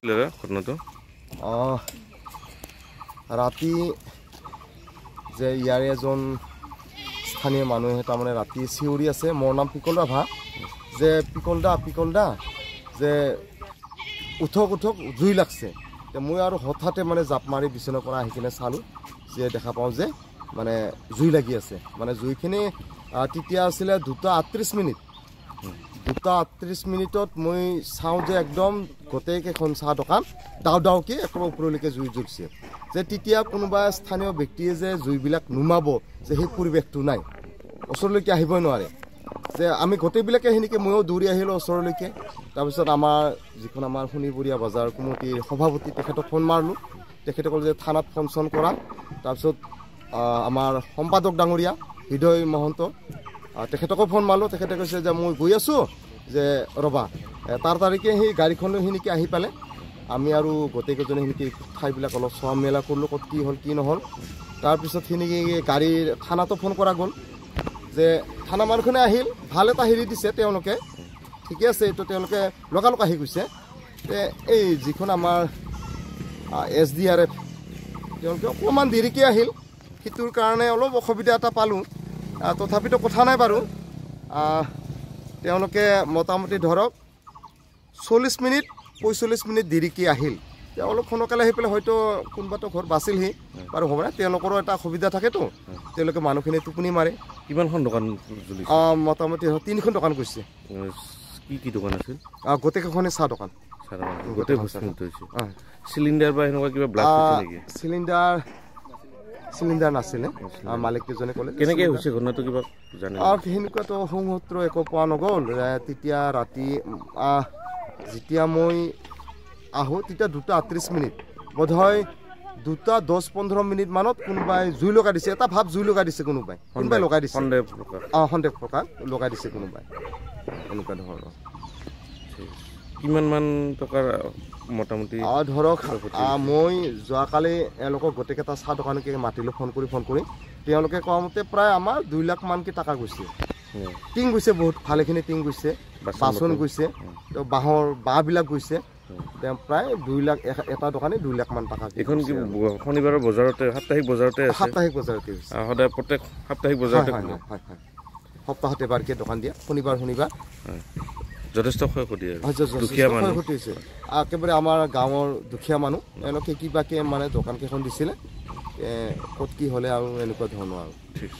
ঘটনাটো ৰাতি যে ইয়াৰে এজন স্থানীয় মানুহে তাৰমানে ৰাতি চিঞৰি আছে, মোৰ নাম পিকল ৰাভা, যে পিকল দা যে উঠক জুই লাগছে। মই আৰু হঠাতে মানে জাপ মাৰি বিচনাৰ পৰা আহি কিনে চালোঁ, যে দেখা পাওঁ যে মানে জুই লাগি আছে। মানে জুইখিনি তেতিয়া আছিলে 2:38 মিনিট। 2:38 মিনিটত মই চাওঁ যে একদম গোটেইকেইখন চাহ দোকান ডাউকে একেবাৰে ওপৰলৈকে জুই জ্বলিছে। যে তেতিয়া কোনোবা স্থানীয় ব্যক্তিয়ে যে জুইবিলাক নুমাব, যে সেই পৰিৱেশটো নাই, ওচৰলৈকে আহিবই নোৱাৰে। যে আমি গোটেইবিলাকে সেনেকৈ ময়ো দৌৰি আহিলোঁ ওচৰলৈকে। তাৰপিছত যিখন আমাৰ শনিবৰীয়া বজাৰ কমিটিৰ সভাপতি, তেখেতক ফোন মাৰিলোঁ। তেখেতে ক'লে যে থানাত ফোন চোন কৰা। তাৰপিছত আমাৰ সম্পাদক ডাঙৰীয়া হৃদয় মহন্ত, তেখেতকো ফোন মাৰিলোঁ। তেখেতে কৈছে যে মই গৈ আছোঁ, যে ৰ'বা তাৰিখে সেই গাড়ীখন লৈ সেনেকৈ আহি পালে আমি আৰু গোটেইকেইজনে সেনেকৈ ঠাইবিলাক অলপ চোৱা মেলা কৰিলোঁ, ক'ত কি হ'ল কি নহ'ল। তাৰপিছত সেনেকৈ গাড়ীৰ থানাতো ফোন কৰা গ'ল, যে থানা মানুহখনে আহিল, ভাল এটা হেৰি দিছে তেওঁলোকে, ঠিকে আছে, এইটো তেওঁলোকে লগালগ আহি গৈছে। এই যিখন আমাৰ SDRF তেওঁলোকে অকণমান দেৰিকৈ আহিল, সেইটোৰ কাৰণে অলপ অসুবিধা এটা পালোঁ। তথাপিতো কথা নাই বাৰু, তেওঁলোকে মোটামুটি ধৰক 40 মিনিট 45 মিনিট দেৰিকৈ আহিল। অলপ সোনকালে আহি পেলাই হয়তো কোনোবাটো ঘৰ বাচিলহি বাৰু, হ'ব নাই, তেওঁলোকৰো এটা সুবিধা থাকেতো, তেওঁলোকে মানুহখিনি টোপনি মাৰে। কিমানখন দোকান জ্বলিছে? মোটামুটি 3খন দোকান গৈছে। কি দোকান আছিল? গোটেইকেইখনে চাহ দোকান। গোটেই চিলিণ্ডাৰ বা সেনেকুৱা কিবা ব্লাষ্ট হৈছে নেকি? চিলিণ্ডাৰ নাছিলে, মালিককেইজনে ক'লে। কেনেকৈ হৈছে ঘটনাটো কিবা জানে? সেনেকুৱাতো সংসূত্ৰ একো পোৱা নগ'ল। তেতিয়া ৰাতি যেতিয়া মই আহোঁ তেতিয়া 2:38 মিনিট, বোধহয় 2:10-15 মিনিট মানত কোনোবাই জুই লগাই দিছে। এটা ভাৱ জুই লগাই দিছে, কোনোবাই লগাই দিছে, সন্দেহ প্ৰকাশ লগাই দিছে কোনোবাই, এনেকুৱা ধৰণৰ। কিমান মান টকাৰ মোটামুটি? ধৰক মই যোৱাকালি এওঁলোকক গোটেইকেইটা চাহ দোকানকে মাতিলোঁ ফোন কৰি। তেওঁলোকে কোৱা মতে প্ৰায় আমাৰ 2 লাখ মানকৈ টকা গৈছে। টিং গৈছে, বহুত ভালেখিনি টিং গৈছে, বাচন গৈছে, বাঁহৰ বাঁহবিলাক গৈছে। প্ৰায় 2 লাখ, এটা দোকানে 2 লাখ মান টকা। এইখন কি শনিবাৰৰ বজাৰতে, সাপ্তাহিক বজাৰতে? সাপ্তাহিক বজাৰতে সদায় প্ৰত্যেক সাপ্তাহিক বজাৰতে? হয়, সপ্তাহত এবাৰকৈ দোকান দিয়া, শনিবাৰ। যথেষ্ট ক্ষয়ক্ষতি হৈছে একেবাৰে আমাৰ গাঁৱৰ দুখীয়া মানুহ, এওঁলোকে কিবাকৈ মানে দোকানকেইখন দিছিলে, ক'ত কি হ'লে আৰু এনেকুৱা ধৰণৰ আৰু। ঠিক